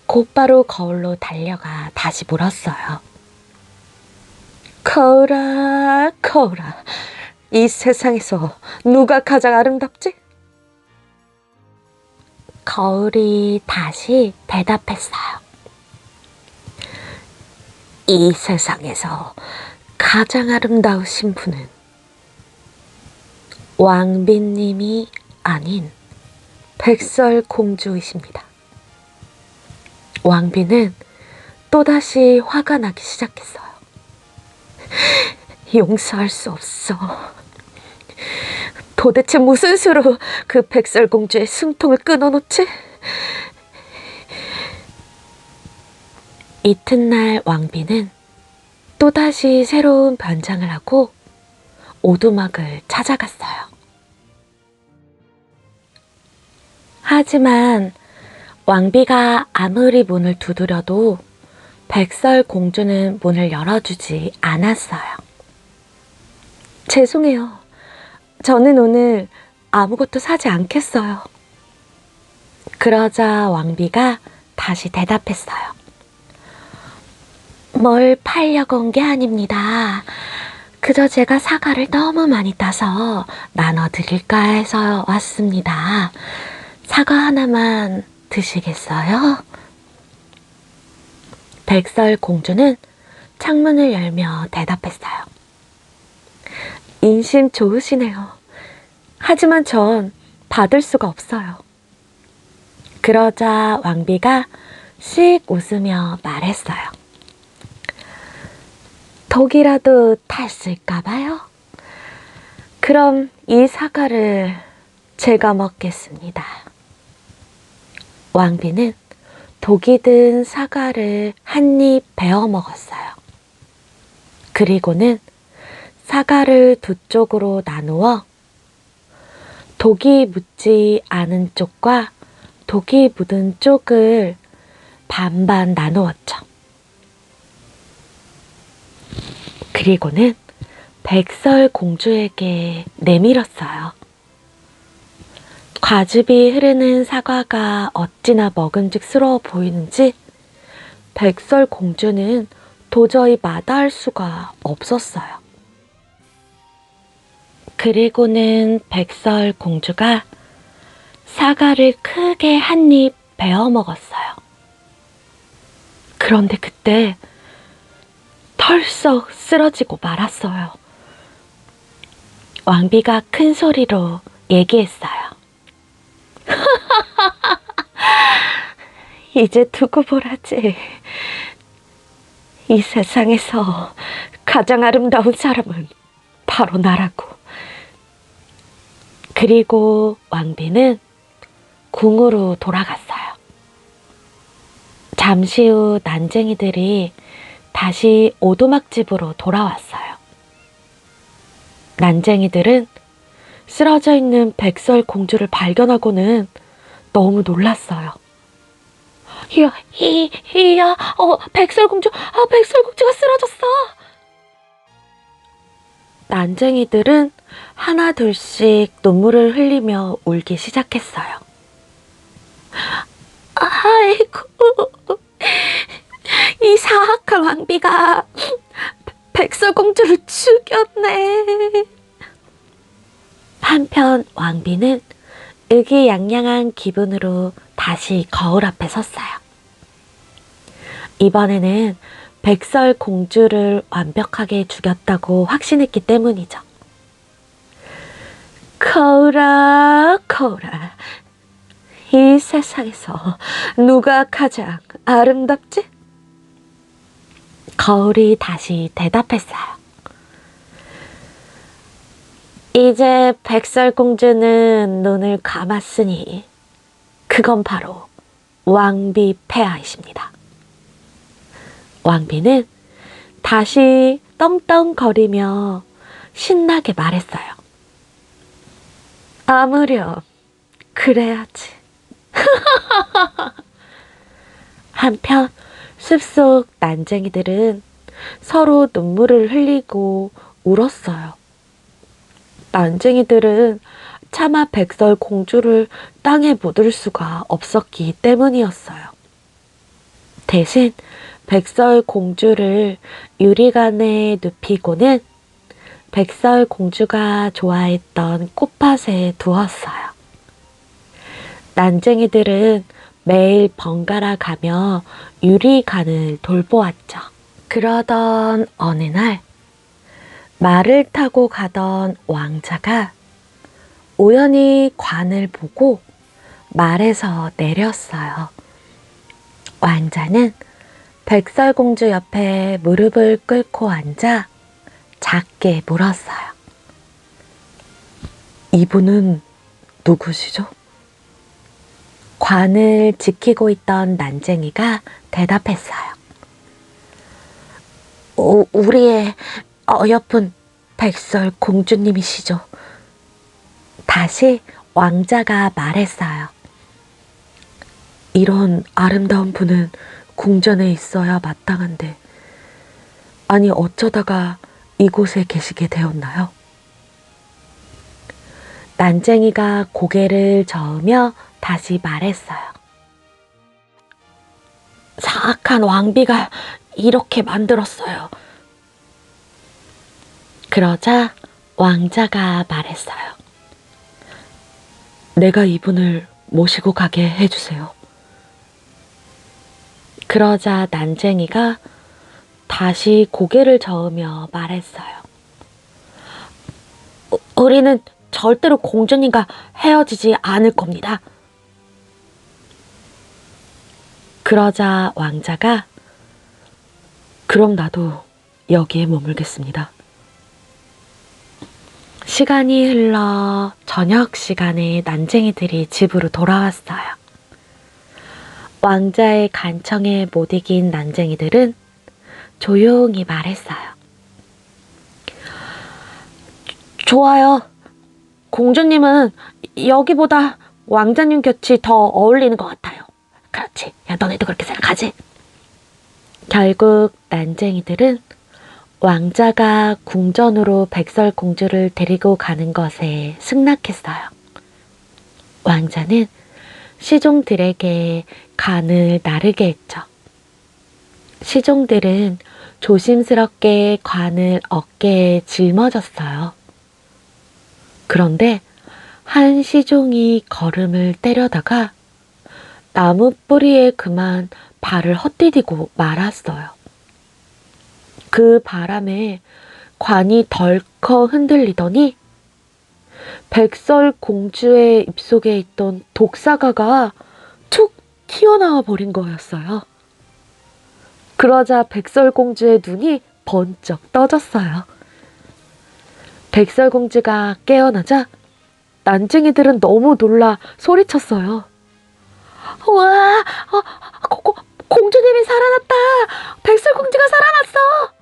Speaker 1: 곧바로 거울로 달려가 다시 물었어요. 거울아, 거울아, 이 세상에서 누가 가장 아름답지? 거울이 다시 대답했어요. 이 세상에서 가장 아름다우신 분은 왕비님이 아닌 백설공주이십니다. 왕비는 또다시 화가 나기 시작했어요. 용서할 수 없어. 도대체 무슨 수로 그 백설공주의 숨통을 끊어놓지? 이튿날 왕비는 또다시 새로운 변장을 하고 오두막을 찾아갔어요. 하지만 왕비가 아무리 문을 두드려도 백설공주는 문을 열어주지 않았어요. 죄송해요. 저는 오늘 아무것도 사지 않겠어요. 그러자 왕비가 다시 대답했어요. 뭘 팔려고 온 게 아닙니다. 그저 제가 사과를 너무 많이 따서 나눠드릴까 해서 왔습니다. 사과 하나만 드시겠어요? 백설공주는 창문을 열며 대답했어요. 인심 좋으시네요. 하지만 전 받을 수가 없어요. 그러자 왕비가 씩 웃으며 말했어요. 독이라도 탔을까 봐요. 그럼 이 사과를 제가 먹겠습니다. 왕비는 독이 든 사과를 한 입 베어 먹었어요. 그리고는 사과를 두 쪽으로 나누어 독이 묻지 않은 쪽과 독이 묻은 쪽을 반반 나누었죠. 그리고는 백설공주에게 내밀었어요. 과즙이 흐르는 사과가 어찌나 먹음직스러워 보이는지 백설공주는 도저히 마다할 수가 없었어요. 그리고는 백설공주가 사과를 크게 한 입 베어 먹었어요. 그런데 그때 털썩 쓰러지고 말았어요. 왕비가 큰 소리로 얘기했어요. 이제 두고 보라지. 이 세상에서 가장 아름다운 사람은 바로 나라고. 그리고 왕비는 궁으로 돌아갔어요. 잠시 후 난쟁이들이 다시 오두막집으로 돌아왔어요. 난쟁이들은 쓰러져 있는 백설공주를 발견하고는 너무 놀랐어요. 백설공주가 쓰러졌어. 난쟁이들은 하나 둘씩 눈물을 흘리며 울기 시작했어요. 아이고, 이 사악한 왕비가 백설공주를 죽였네. 한편 왕비는 의기양양한 기분으로 다시 거울 앞에 섰어요. 이번에는 백설공주를 완벽하게 죽였다고 확신했기 때문이죠. 거울아, 거울아. 이 세상에서 누가 가장 아름답지? 거울이 다시 대답했어요. 이제 백설공주는 눈을 감았으니 그건 바로 왕비 폐하이십니다. 왕비는 다시 떵떵거리며 신나게 말했어요. 아무렴 그래야지. 한편 숲속 난쟁이들은 서로 눈물을 흘리고 울었어요. 난쟁이들은 차마 백설공주를 땅에 묻을 수가 없었기 때문이었어요. 대신 백설공주를 유리관에 눕히고는 백설공주가 좋아했던 꽃밭에 두었어요. 난쟁이들은 매일 번갈아 가며 유리관을 돌보았죠. 그러던 어느 날 말을 타고 가던 왕자가 우연히 관을 보고 말에서 내렸어요. 왕자는 백설공주 옆에 무릎을 꿇고 앉아 작게 물었어요. 이분은 누구시죠? 관을 지키고 있던 난쟁이가 대답했어요. 우리의 어여쁜 백설공주님이시죠. 다시 왕자가 말했어요. 이런 아름다운 분은 궁전에 있어야 마땅한데, 아니 어쩌다가 이곳에 계시게 되었나요? 난쟁이가 고개를 저으며 다시 말했어요. 사악한 왕비가 이렇게 만들었어요. 그러자 왕자가 말했어요. 내가 이분을 모시고 가게 해주세요. 그러자 난쟁이가 다시 고개를 저으며 말했어요. 우리는 절대로 공주님과 헤어지지 않을 겁니다. 그러자 왕자가 그럼 나도 여기에 머물겠습니다. 시간이 흘러 저녁 시간에 난쟁이들이 집으로 돌아왔어요. 왕자의 간청에 못 이긴 난쟁이들은 조용히 말했어요. 좋아요. 공주님은 여기보다 왕자님 곁이 더 어울리는 것 같아요. 그렇지. 야, 너네도 그렇게 생각하지? 결국 난쟁이들은 왕자가 궁전으로 백설공주를 데리고 가는 것에 승낙했어요. 왕자는 시종들에게 간을 나르게 했죠. 시종들은 조심스럽게 관을 어깨에 짊어졌어요. 그런데 한 시종이 걸음을 때려다가 나무 뿌리에 그만 발을 헛디디고 말았어요. 그 바람에 관이 덜컥 흔들리더니 백설공주의 입속에 있던 독사가가 툭 튀어나와 버린 거였어요. 그러자 백설공주의 눈이 번쩍 떠졌어요. 백설공주가 깨어나자 난쟁이들은 너무 놀라 소리쳤어요. 우와, 공주님이 살아났다! 백설공주가 살아났어!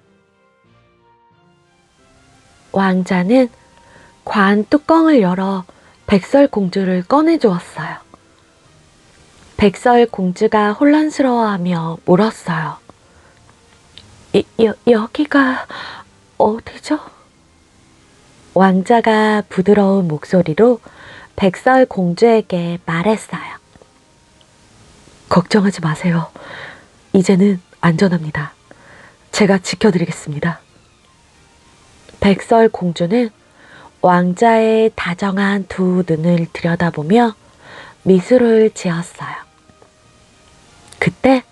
Speaker 1: 왕자는 관 뚜껑을 열어 백설공주를 꺼내주었어요. 백설공주가 혼란스러워하며 물었어요. 여기가 어디죠? 왕자가 부드러운 목소리로 백설공주에게 말했어요. 걱정하지 마세요. 이제는 안전합니다. 제가 지켜드리겠습니다. 백설공주는 왕자의 다정한 두 눈을 들여다보며 미소를 지었어요. 그때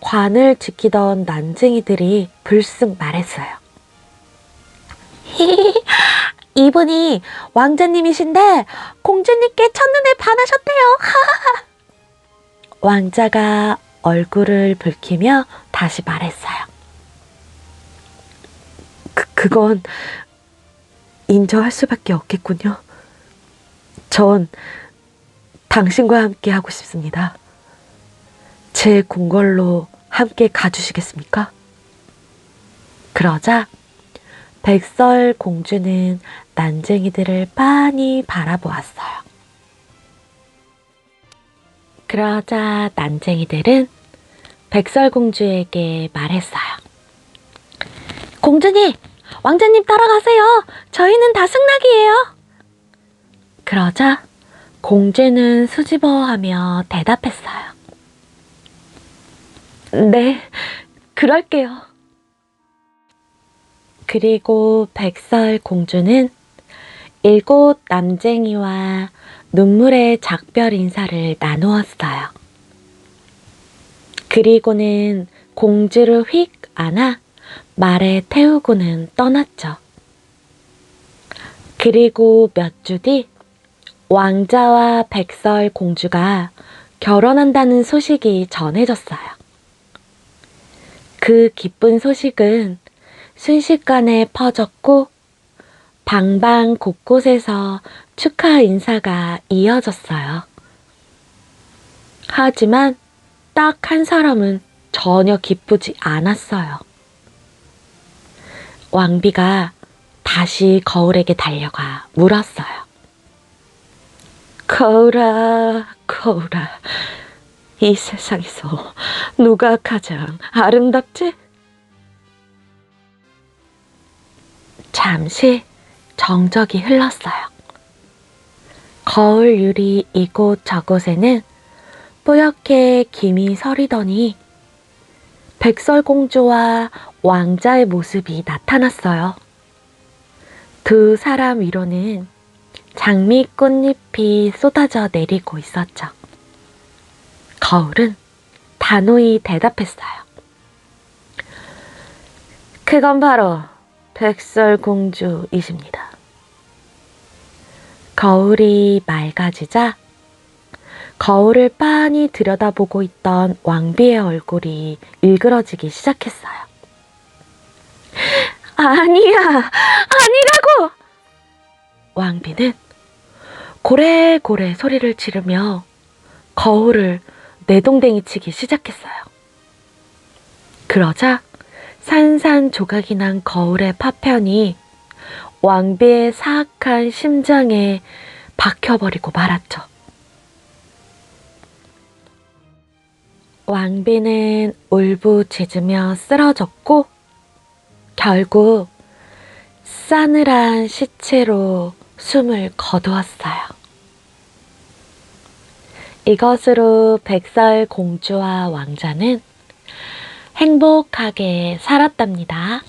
Speaker 1: 관을 지키던 난쟁이들이 불쑥 말했어요. 이분이 왕자님이신데 공주님께 첫눈에 반하셨대요. 왕자가 얼굴을 붉히며 다시 말했어요. 그건 인정할 수밖에 없겠군요. 전 당신과 함께 하고 싶습니다. 제 궁궐로 함께 가주시겠습니까? 그러자 백설공주는 난쟁이들을 빤히 바라보았어요. 그러자 난쟁이들은 백설공주에게 말했어요. 공주님, 왕자님 따라가세요. 저희는 다 승낙이에요. 그러자 공주는 수줍어하며 대답했어요. 네, 그럴게요. 그리고 백설공주는 7 남쟁이와 눈물의 작별 인사를 나누었어요. 그리고는 공주를 휙 안아 말에 태우고는 떠났죠. 그리고 몇 주 뒤 왕자와 백설공주가 결혼한다는 소식이 전해졌어요. 그 기쁜 소식은 순식간에 퍼졌고 방방 곳곳에서 축하 인사가 이어졌어요. 하지만 딱 한 사람은 전혀 기쁘지 않았어요. 왕비가 다시 거울에게 달려가 물었어요. 거울아, 거울아, 이 세상에서 누가 가장 아름답지? 잠시 정적이 흘렀어요. 거울 유리 이곳 저곳에는 뿌옇게 김이 서리더니 백설공주와 왕자의 모습이 나타났어요. 두 사람 위로는 장미 꽃잎이 쏟아져 내리고 있었죠. 거울은 단호히 대답했어요. 그건 바로 백설공주이십니다. 거울이 맑아지자 거울을 빤히 들여다보고 있던 왕비의 얼굴이 일그러지기 시작했어요. 아니야, 아니라고! 왕비는 고래고래 소리를 지르며 거울을 내동댕이 치기 시작했어요. 그러자 산산조각이 난 거울의 파편이 왕비의 사악한 심장에 박혀버리고 말았죠. 왕비는 울부짖으며 쓰러졌고 결국 싸늘한 시체로 숨을 거두었어요. 이것으로 백설공주와 왕자는 행복하게 살았답니다.